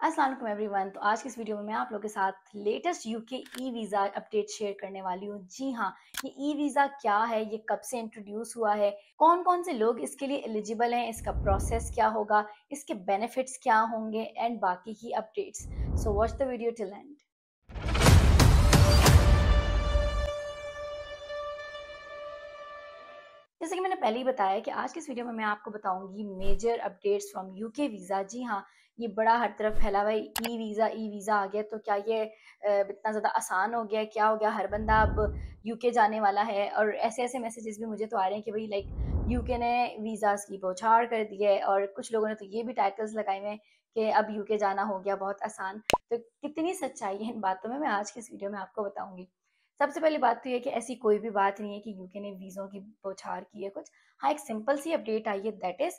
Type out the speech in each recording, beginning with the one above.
अस्सलाम वालेकुम एवरीवन। तो आज की इस वीडियो में मैं आप लोगों के साथ latest UK e visa update share करने वाली हूँ। जी हाँ, ये ई वीज़ा क्या है, ये कब से इंट्रोड्यूस हुआ है, कौन कौन से लोग इसके लिए एलिजिबल हैं, इसका प्रोसेस क्या होगा, इसके बेनिफिट्स क्या होंगे एंड बाकी की updates. So watch the video till and. जैसे कि मैंने पहले ही बताया कि आज की इस वीडियो में मैं आपको बताऊंगी major updates from UK visa. जी हाँ, ये बड़ा हर तरफ फैला हुआ है, ई वीज़ा आ गया। तो क्या ये इतना ज़्यादा आसान हो गया है? क्या हो गया, हर बंदा अब यूके जाने वाला है? और ऐसे ऐसे मैसेजेस भी मुझे तो आ रहे हैं कि भाई लाइक यूके ने वीज़ाज़ की बौछार कर दी है, और कुछ लोगों ने तो ये भी टाइटल्स लगाए हुए हैं कि अब यूके जाना हो गया बहुत आसान। तो कितनी सच्चाई है इन बातों में, मैं आज की इस वीडियो में आपको बताऊंगी। सबसे पहली बात तो ये कि ऐसी कोई भी बात नहीं है कि यूके ने वीज़ों की बौछार की है कुछ। हाँ, एक सिंपल सी अपडेट आई है, that is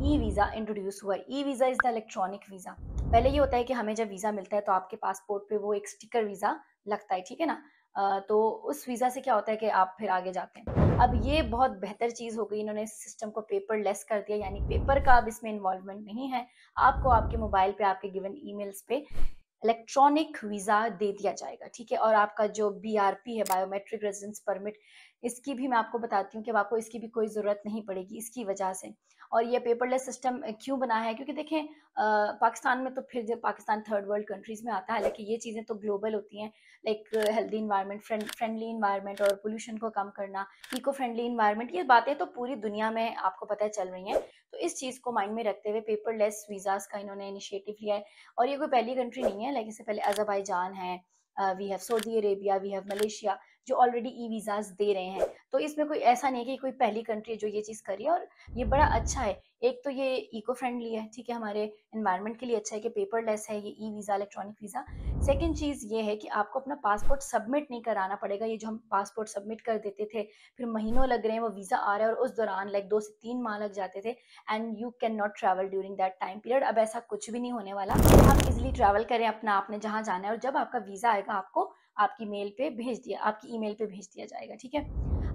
e visa introduce हुआ है। E visa is the electronic visa. पहले ये होता है कि हमें जब वीज़ा मिलता है तो आपके पासपोर्ट पे वो एक स्टिकर वीज़ा लगता है, ठीक है ना? तो उस वीज़ा से क्या होता है कि आप फिर आगे जाते हैं। अब ये बहुत बेहतर चीज़ हो गई, इन्होंने इस सिस्टम को पेपरलेस कर दिया, यानी पेपर का अब इसमें इन्वॉल्वमेंट नहीं है। आपको आपके मोबाइल पे, आपके गिवन ईमेल्स पे इलेक्ट्रॉनिक वीज़ा दे दिया जाएगा, ठीक है? और आपका जो बीआरपी है, बायोमेट्रिक रेजिडेंस परमिट, इसकी भी मैं आपको बताती हूँ कि अब आपको इसकी भी कोई ज़रूरत नहीं पड़ेगी इसकी वजह से। और ये पेपरलेस सिस्टम क्यों बना है? क्योंकि देखें पाकिस्तान में तो फिर जब पाकिस्तान थर्ड वर्ल्ड कंट्रीज़ में आता है, हालाँकि ये चीज़ें तो ग्लोबल होती हैं, like healthy environment, friendly environment और पोल्यूशन को कम करना, इको फ्रेंडली एनवायरनमेंट, ये बातें तो पूरी दुनिया में आपको पता है चल रही हैं। तो इस चीज़ को माइंड में रखते हुए पेपरलेस वीज़ाज़ का इन्होंने इनिशिएटिव लिया है। और ये कोई पहली कंट्री नहीं है, लाइक इससे पहले अज़रबैजान है, we have Saudi Arabia, we have Malaysia, जो ऑलरेडी ई वीज़ाज़ दे रहे हैं। तो इसमें कोई ऐसा नहीं है कि कोई पहली कंट्री है जो ये चीज़ कर रही है, और ये बड़ा अच्छा है। एक तो ये इको फ्रेंडली है, ठीक है, हमारे एनवायरनमेंट के लिए अच्छा है कि पेपरलेस है ये e visa, electronic visa. Second चीज़ ये है कि आपको अपना पासपोर्ट सबमिट नहीं कराना पड़ेगा। ये जो हम पासपोर्ट सबमिट कर देते थे, फिर महीनों लग रहे हैं, वो वीज़ा आ रहा है और उस दौरान लाइक 2 से 3 माह लग जाते थे, and you can not travel during that time period. अब ऐसा कुछ भी नहीं होने वाला। आप इजीली ट्रैवल करें अपना, आपने जहाँ जाना है, और जब आपका वीज़ा आएगा आपको आपकी ईमेल पे भेज दिया जाएगा, ठीक है?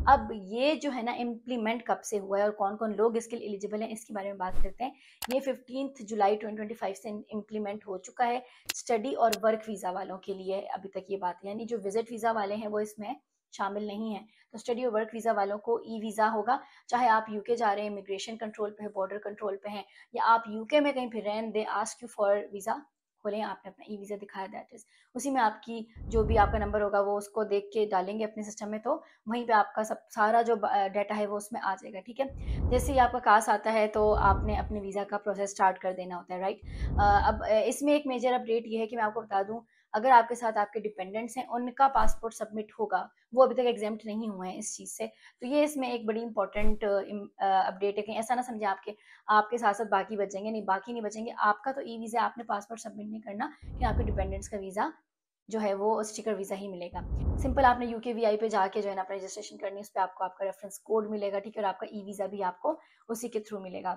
अब ये जो है ना, इम्प्लीमेंट कब से हुआ है और कौन-कौन लोग इसके लिए एलिजिबल हैं, इसके बारे में बात करते हैं। ये 15 जुलाई 2025 से इम्प्लीमेंट हो चुका है। स्टडी और वर्क वीज़ा वालों के लिए अभी तक ये बात है, यानी जो विज़िट वीज़ा वाले हैं वो इसमें शामिल नहीं है। तो स्टडी और वर्क वीज़ा वालों को ई वीज़ा होगा, चाहे आप यूके जा रहे हैं, इमिग्रेशन कंट्रोल पे है, बॉर्डर कंट्रोल पे हैं, या आप यूके में कहीं फिर रहे हैं, they ask you for visa, खोलें, आपने अपना ई वीज़ा दिखाया, दैट इज़ उसी में आपकी जो भी आपका नंबर होगा वो उसको देख के डालेंगे अपने सिस्टम में, तो वहीं पे आपका सब सारा जो डाटा है वो उसमें आ जाएगा, ठीक है? जैसे ही आपका कास आता है तो आपने अपने वीज़ा का प्रोसेस स्टार्ट कर देना होता है, राइट? अब इसमें एक मेजर अपडेट ये है कि मैं आपको बता दूँ, अगर आपके साथ आपके डिपेंडेंट्स हैं, उनका पासपोर्ट सबमिट होगा, वो अभी तक एग्ज़ेम्प्ट नहीं हुए हैं इस चीज़ से। तो ये इसमें एक बड़ी इंपॉर्टेंट अपडेट है, कहीं ऐसा ना समझें आपके आपके साथ-साथ बाकी बच जाएँगे, नहीं, बाकी नहीं बचेंगे। आपका तो ई वीज़ा, आपने पासपोर्ट सबमिट नहीं करना, कि आपके डिपेंडेंट्स का वीज़ा जो है वो स्टिकर वीज़ा ही मिलेगा। सिंपल आपने यूकेवीआई पे जाके जो है ना अपना रजिस्ट्रेशन करनी है, उस पे आपको आपका रेफरेंस कोड मिलेगा, ठीक है? और आपका ई वीज़ा भी आपको उसी के थ्रू मिलेगा।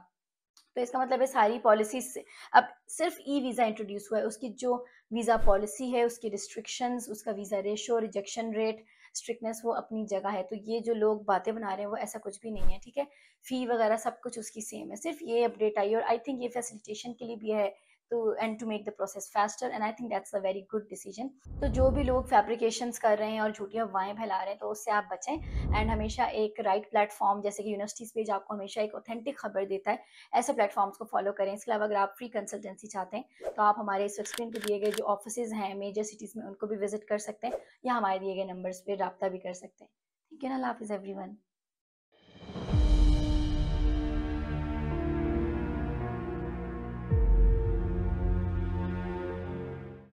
तो इसका मतलब है सारी पॉलिसीज़ से अब सिर्फ़ ई वीज़ा इंट्रोड्यूस हुआ है, उसकी जो वीज़ा पॉलिसी है, उसकी रिस्ट्रिक्शंस, उसका visa ratio, rejection rate, strictness, वो अपनी जगह है। तो ये जो लोग बातें बना रहे हैं वो ऐसा कुछ भी नहीं है, ठीक है? फ़ी वगैरह सब कुछ उसकी सेम है, सिर्फ़ ये अपडेट आई है, और आई थिंक ये फैसिलिटेशन के लिए भी है, तो and to make the process faster, and I think that's a very good decision. तो जो भी लोग फैब्रिकेशंस कर रहे हैं और झूठी अफ़वाहें फैला रहे हैं, तो उससे आप बचें, एंड हमेशा एक राइट प्लेटफ़ॉर्म, जैसे कि यूनिवर्सिटीज़ पेज आपको हमेशा एक ऑथेंटिक खबर देता है, ऐसे प्लेटफ़ॉर्म्स को फ़ॉलो करें। इसके अलावा अगर आप फ्री कंसल्टेंसी चाहते हैं, तो आप हमारे इस स्क्रीन पे दिए गए जो ऑफ़िसेज़ हैं मेजर सिटीज़ में, उनको भी विज़िट कर सकते हैं, या हमारे दिए गए नंबर्स पे राब्ता भी कर सकते हैं। ठीक है ना? अल्लाह हाफ़िज़ एवरीवन।